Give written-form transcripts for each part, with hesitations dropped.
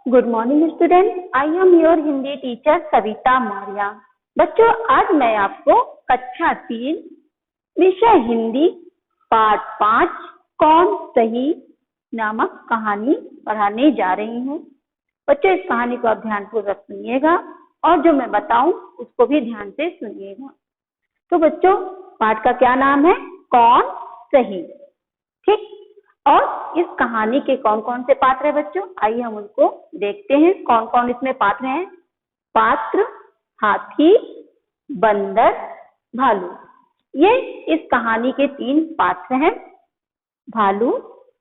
Good morning student, I am your Hindi teacher Savita Maurya. बच्चों, आज मैं आपको कक्षा 3 विषय हिंदी पाठ 5 कौन सही नामक कहानी पढ़ाने जा रही हूँ। बच्चों, इस कहानी को आप ध्यानपूर्वक सुनिएगा और जो मैं बताऊं उसको भी ध्यान से सुनिएगा। तो बच्चों, पाठ का क्या नाम है? कौन सही। ठीक। और इस कहानी के कौन कौन से पात्र हैं बच्चों? आइए हम उनको देखते हैं। कौन कौन इसमें पात्र हैं? पात्र हाथी, बंदर, भालू। ये इस कहानी के 3 पात्र हैं, भालू,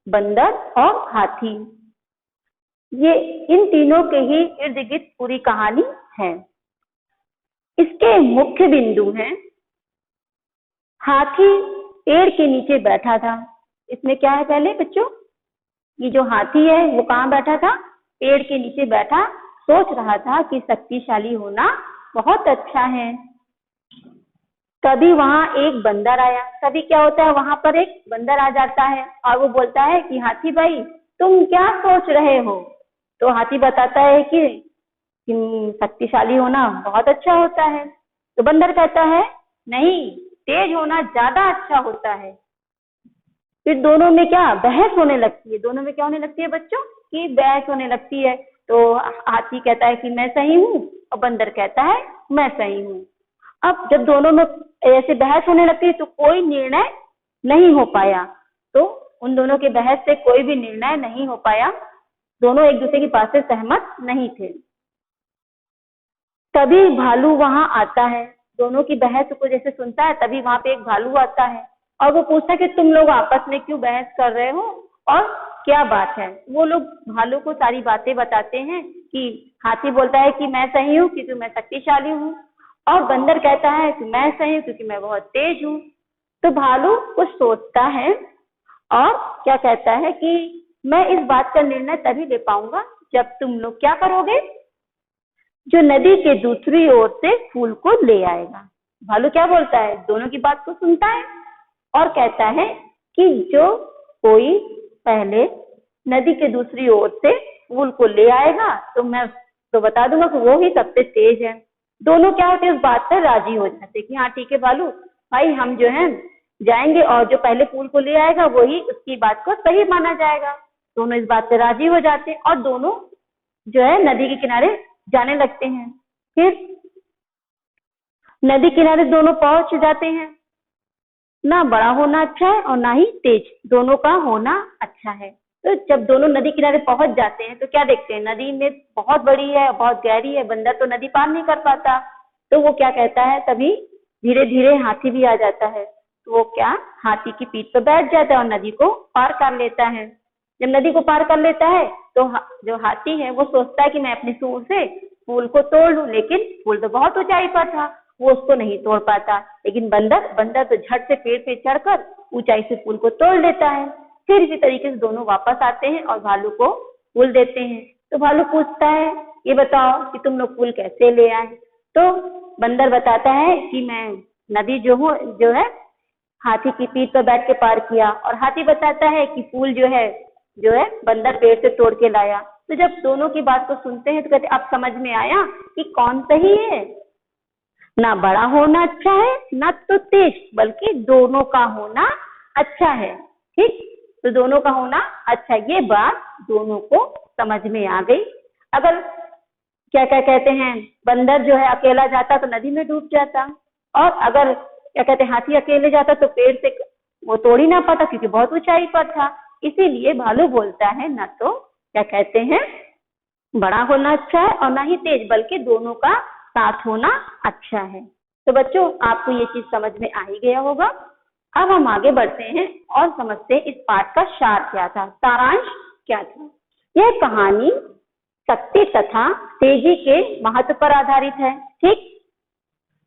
बंदर और हाथी। ये इन तीनों के ही इर्द गिर्द पूरी कहानी है। इसके मुख्य बिंदु हैं, हाथी पेड़ के नीचे बैठा था। इसमें क्या है पहले बच्चों? ये जो हाथी है वो कहाँ बैठा था? पेड़ के नीचे बैठा, सोच रहा था कि शक्तिशाली होना बहुत अच्छा है। तभी वहां एक बंदर आया। तभी क्या होता है, वहां पर एक बंदर आ जाता है और वो बोलता है कि हाथी भाई, तुम क्या सोच रहे हो? तो हाथी बताता है कि शक्तिशाली होना बहुत अच्छा होता है। तो बंदर कहता है नहीं, तेज होना ज्यादा अच्छा होता है। फिर दोनों में क्या बहस होने लगती है। दोनों में क्या होने लगती है बच्चों? कि बहस होने लगती है। तो हाथी कहता है कि मैं सही हूँ और बंदर कहता है मैं सही हूँ। अब जब दोनों में ऐसे बहस होने लगती है तो कोई निर्णय नहीं हो पाया। तो उन दोनों की बहस से कोई भी निर्णय नहीं हो पाया। दोनों एक दूसरे की बात से सहमत नहीं थे। तभी भालू वहां आता है। दोनों की बहस को जैसे सुनता है, तभी वहां पे एक भालू आता है और वो पूछता है कि तुम लोग आपस में क्यों बहस कर रहे हो और क्या बात है। वो लोग भालू को सारी बातें बताते हैं कि हाथी बोलता है कि मैं सही हूँ क्योंकि मैं शक्तिशाली हूँ, और बंदर कहता है कि मैं सही हूँ क्योंकि मैं बहुत तेज हूँ। तो भालू कुछ सोचता है और क्या कहता है कि मैं इस बात का निर्णय तभी ले पाऊंगा जब तुम लोग क्या करोगे, जो नदी के दूसरी ओर से फूल को ले आएगा। भालू क्या बोलता है? दोनों की बात को सुनता है और कहता है कि जो कोई पहले नदी के दूसरी ओर से फूल को ले आएगा तो मैं तो बता दूंगा कि वो ही सबसे तेज है। दोनों क्या होते हैं, इस बात पर राजी हो जाते कि हाँ ठीक है भालू भाई, हम जो है जाएंगे और जो पहले फूल को ले आएगा वही उसकी बात को सही माना जाएगा। दोनों इस बात पर राजी हो जाते हैं और दोनों जो है नदी के किनारे जाने लगते हैं। फिर नदी किनारे दोनों पहुंच जाते हैं। ना बड़ा होना अच्छा है और ना ही तेज, दोनों का होना अच्छा है। तो जब दोनों नदी किनारे पहुंच जाते हैं तो क्या देखते हैं, नदी में बहुत बड़ी है, बहुत गहरी है, बंदर तो नदी पार नहीं कर पाता। तो वो क्या कहता है, तभी धीरे धीरे हाथी भी आ जाता है। तो वो क्या हाथी की पीठ पर बैठ जाता है और नदी को पार कर लेता है। जब नदी को पार कर लेता है तो जो हाथी है वो सोचता है कि मैं अपनी सूंड से फूल को तोड़ लूं, लेकिन फूल तो बहुत ऊंचाई पर था, वो उसको नहीं तोड़ पाता। लेकिन बंदर तो झट से पेड़ पे चढ़कर ऊंचाई से फूल को तोड़ लेता है। फिर इसी तरीके से दोनों वापस आते हैं और भालू को फूल देते हैं। तो भालू पूछता है, ये बताओ कि तुम लोग फूल कैसे ले आए? तो बंदर बताता है कि मैं नदी जो है हाथी की पीठ पर बैठ के पार किया, और हाथी बताता है कि फूल जो है बंदर पेड़ से तोड़ के लाया। तो जब दोनों की बात को सुनते हैं तो कहते अब समझ में आया कि कौन सही है। ना बड़ा होना अच्छा है ना तो तेज, बल्कि दोनों का होना अच्छा है। ठीक, तो दोनों का होना अच्छा, ये बात दोनों को समझ में आ गई। अगर क्या क्या कहते हैं, बंदर जो है अकेला जाता तो नदी में डूब जाता, और अगर क्या कहते हैं हाथी अकेले जाता तो पेड़ से वो तोड़ ही ना पाता क्योंकि बहुत ऊंचाई पर था। इसीलिए भालू बोलता है ना तो क्या कहते हैं बड़ा होना अच्छा है और ना ही तेज, बल्कि दोनों का साथ होना अच्छा है। तो बच्चों, आपको ये चीज समझ में आ ही गया होगा। अब हम आगे बढ़ते हैं और समझते हैं इस पाठ का सार क्या था, सारांश क्या था। यह कहानी शक्ति तथा तेजी के महत्व पर आधारित है। ठीक,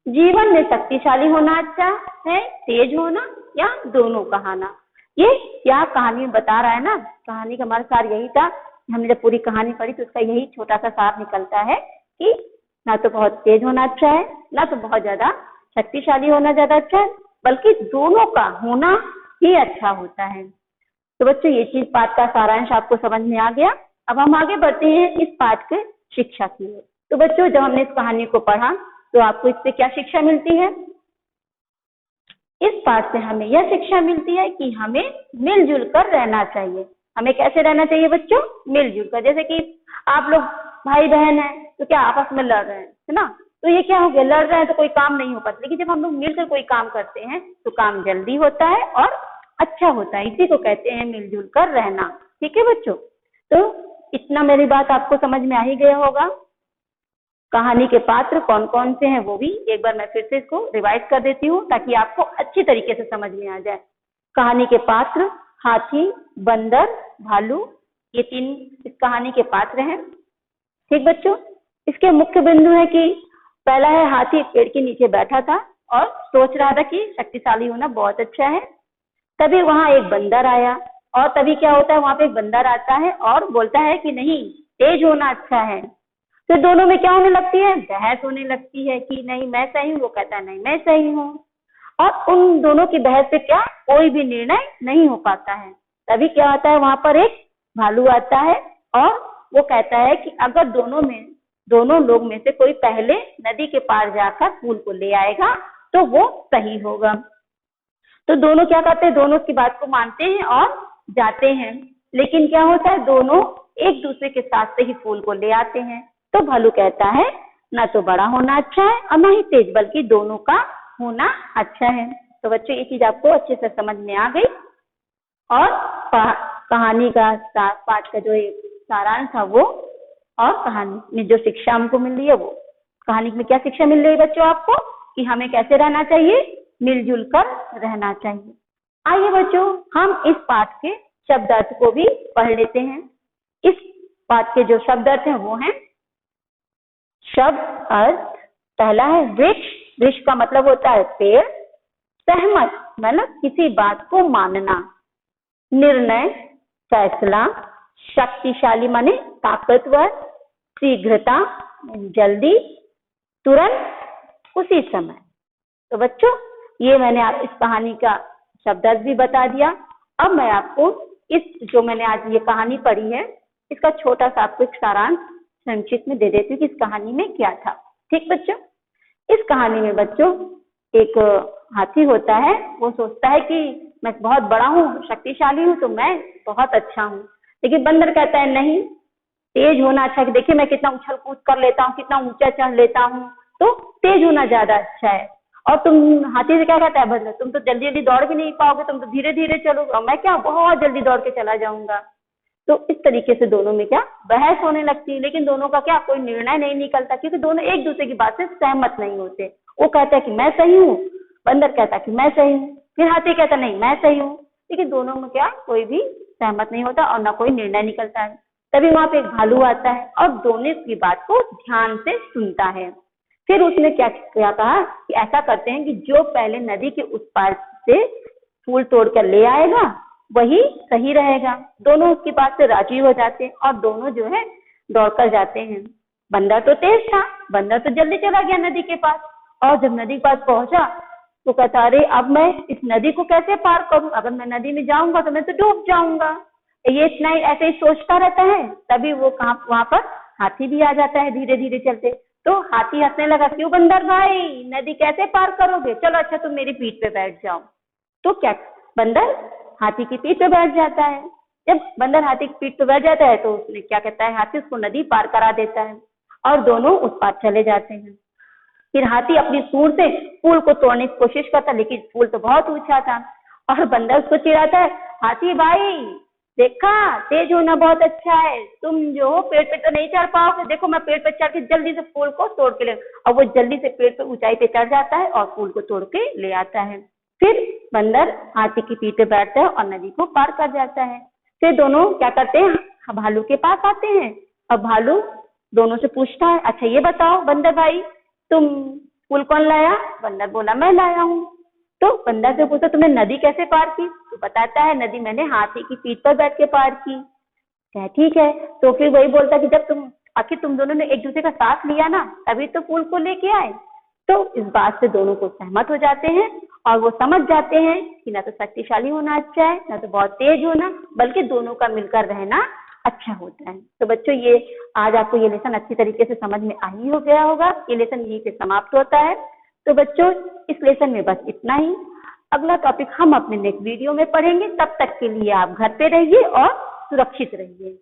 जीवन में शक्तिशाली होना अच्छा है, तेज होना या दोनों का होना, ये क्या कहानी में बता रहा है ना। कहानी का हमारा सार यही था। हमने जब पूरी कहानी पढ़ी तो उसका यही छोटा सा सार निकलता है कि ना तो बहुत तेज होना अच्छा है ना तो बहुत ज्यादा शक्तिशाली होना ज्यादा अच्छा है, बल्कि दोनों का होना ही अच्छा होता है। तो बच्चों, ये चीज पाठ का सारांश आपको समझ में आ गया। अब हम आगे बढ़ते हैं इस पाठ के शिक्षा की ओर। तो बच्चों, जब हमने इस कहानी को पढ़ा तो आपको इससे क्या शिक्षा मिलती है? इस पाठ से हमें यह शिक्षा मिलती है कि हमें मिलजुल कर रहना चाहिए। हमें कैसे रहना चाहिए बच्चों? मिलजुल कर। जैसे कि आप लोग भाई बहन हैं तो क्या आपस में लड़ रहे हैं, है ना? तो ये क्या हो गया, लड़ रहे हैं तो कोई काम नहीं हो पाता। लेकिन जब हम लोग मिलकर कोई काम करते हैं तो काम जल्दी होता है और अच्छा होता है। इसी को कहते हैं मिलजुल कर रहना। ठीक है बच्चों, तो इतना मेरी बात आपको समझ में आ ही गया होगा। कहानी के पात्र कौन कौन से हैं वो भी एक बार मैं फिर से इसको रिवाइज कर देती हूँ ताकि आपको अच्छी तरीके से समझ में आ जाए। कहानी के पात्र हाथी, बंदर, भालू, ये 3 इस कहानी के पात्र हैं। ठीक बच्चों, इसके मुख्य बिंदु है कि पहला है हाथी एक पेड़ के नीचे बैठा था और सोच रहा था कि शक्तिशाली होना बहुत अच्छा है। तभी वहां एक बंदर आया और तभी क्या होता है, वहां पे एक बंदर आता है और बोलता है कि नहीं, तेज होना अच्छा है। तो दोनों में क्या होने लगती है, बहस होने लगती है कि नहीं मैं सही हूँ, वो कहता है नहीं मैं सही हूँ। और उन दोनों की बहस से क्या कोई भी निर्णय नहीं हो पाता है। तभी क्या होता है, वहां पर एक भालू आता है और वो कहता है कि अगर दोनों लोग में से कोई पहले नदी के पार जाकर फूल को ले आएगा तो वो सही होगा। तो दोनों क्या करते हैं, दोनों की बात को मानते हैं और जाते हैं। लेकिन क्या होता है, दोनों एक दूसरे के साथ से ही फूल को ले आते हैं। तो भालू कहता है ना तो बड़ा होना अच्छा है और ना ही तेज, बल्कि दोनों का होना अच्छा है। तो बच्चों, ये चीज आपको अच्छे से समझ में आ गई। और कहानी का पाठ का जो सारांश था वो, और कहानी में जो शिक्षा हमको मिल रही है वो, कहानी में क्या शिक्षा मिल रही है बच्चों आपको, कि हमें कैसे रहना चाहिए, मिलजुल कर रहना चाहिए। आइए बच्चों, हम इस पाठ के शब्द अर्थ को भी पढ़ लेते हैं। इस पाठ के जो शब्द अर्थ हैं वो हैं, शब्द अर्थ पहला है वृक्ष। वृक्ष का मतलब होता है पेड़। सहमत मतलब किसी बात को मानना। निर्णय फैसला। शक्तिशाली माने ताकतवर। शीघ्रता जल्दी। तुरंत उसी समय। तो बच्चों, ये मैंने आप इस कहानी का शब्द अर्थ भी बता दिया। अब मैं आपको इस जो मैंने आज ये कहानी पढ़ी है इसका छोटा सा आपको एक सारांश संक्षिप्त में दे देती हूँ कि इस कहानी में क्या था। ठीक बच्चों, इस कहानी में बच्चों एक हाथी होता है। वो सोचता है कि मैं बहुत बड़ा हूँ, शक्तिशाली हूँ, तो मैं बहुत अच्छा हूँ। लेकिन बंदर कहता है नहीं, तेज होना अच्छा है। देखिए मैं कितना उछल कूद कर लेता हूँ, कितना ऊंचा चढ़ लेता हूँ, तो तेज होना ज्यादा अच्छा है। और तुम, हाथी से क्या कहता है बंदर, तुम तो जल्दी जल्दी दौड़ भी नहीं पाओगे, तुम तो धीरे धीरे चलोगे और मैं क्या बहुत जल्दी दौड़ के चला जाऊंगा। तो इस तरीके से दोनों में क्या बहस होने लगती है। लेकिन दोनों का क्या कोई निर्णय नहीं निकलता, क्योंकि दोनों एक दूसरे की बात से सहमत नहीं होते। वो कहता है कि मैं सही हूँ, बंदर कहता है कि मैं सही हूँ, फिर हाथी कहता नहीं मैं सही हूँ। लेकिन दोनों में क्या कोई भी सहमत नहीं होता और ना कोई निर्णय निकलता है। तभी वहां पे एक भालू आता है और दोनों की बात को ध्यान से सुनता है। फिर उसने क्या कहा कि ऐसा करते हैं कि जो पहले नदी के उस पार से फूल तोड़ कर ले आएगा वही सही रहेगा। दोनों उसकी बात से राजी हो जाते हैं और दोनों जो है दौड़कर जाते हैं। बंदर तो तेज था, बंदर तो जल्दी चला गया नदी के पास। और जब नदी के पास पहुंचा तो कहता अरे अब मैं इस नदी को कैसे पार करूं, अगर मैं नदी में जाऊंगा तो मैं तो डूब जाऊंगा। ये इतना ही ऐसे ही सोचता रहता है। तभी वो वहां पर हाथी भी आ जाता है धीरे धीरे चलते। तो हाथी हंसने लगा, क्यों बंदर भाई, नदी कैसे पार करोगे, चलो अच्छा तुम मेरी पीठ पे बैठ जाओ। तो क्या बंदर हाथी की पीठ पे बैठ जाता है। जब बंदर हाथी की पीठ पे बैठ जाता है तो उसने क्या कहता है, हाथी उसको नदी पार करा देता है और दोनों उस पार चले जाते हैं। फिर हाथी अपनी सूंड से फूल को तोड़ने की कोशिश करता, लेकिन फूल तो बहुत ऊंचा था और बंदर उसको चिढ़ाता है, हाथी भाई देखा तेज होना बहुत अच्छा है, तुम जो हो पेड़ पे तो नहीं चढ़ पाओगे, देखो मैं पेड़ पे चढ़ के जल्दी से फूल को तोड़ के ले। और वो जल्दी से पेड़ पे ऊंचाई पे चढ़ जाता है और फूल को तोड़ के ले आता है। फिर बंदर हाथी की पीठ पे बैठता है और नदी को पार कर जाता है। फिर दोनों क्या करते हैं, भालू के पास आते हैं और भालू दोनों से पूछता है, अच्छा ये बताओ बंदर भाई, तुम फूल कौन लाया? बंदर बोला मैं लाया हूँ। तो बंदर से पूछा तुमने नदी कैसे पार की? तो बताता है नदी मैंने हाथी की पीठ पर बैठ के पार की। क्या ठीक है। तो फिर वही बोलता कि जब आखिर तुम दोनों ने एक दूसरे का साथ लिया ना, तभी तो फूल को लेके आए। तो इस बात से दोनों को सहमत हो जाते हैं और वो समझ जाते हैं कि ना तो शक्तिशाली होना अच्छा है, ना तो बहुत तेज होना, बल्कि दोनों का मिलकर रहना अच्छा होता है। तो बच्चों ये आज आपको ये लेसन अच्छी तरीके से समझ में आ ही हो गया होगा। ये लेसन यहीं पे समाप्त होता है। तो बच्चों इस लेसन में बस इतना ही। अगला टॉपिक हम अपने नेक्स्ट वीडियो में पढ़ेंगे। तब तक के लिए आप घर पे रहिए और सुरक्षित रहिए।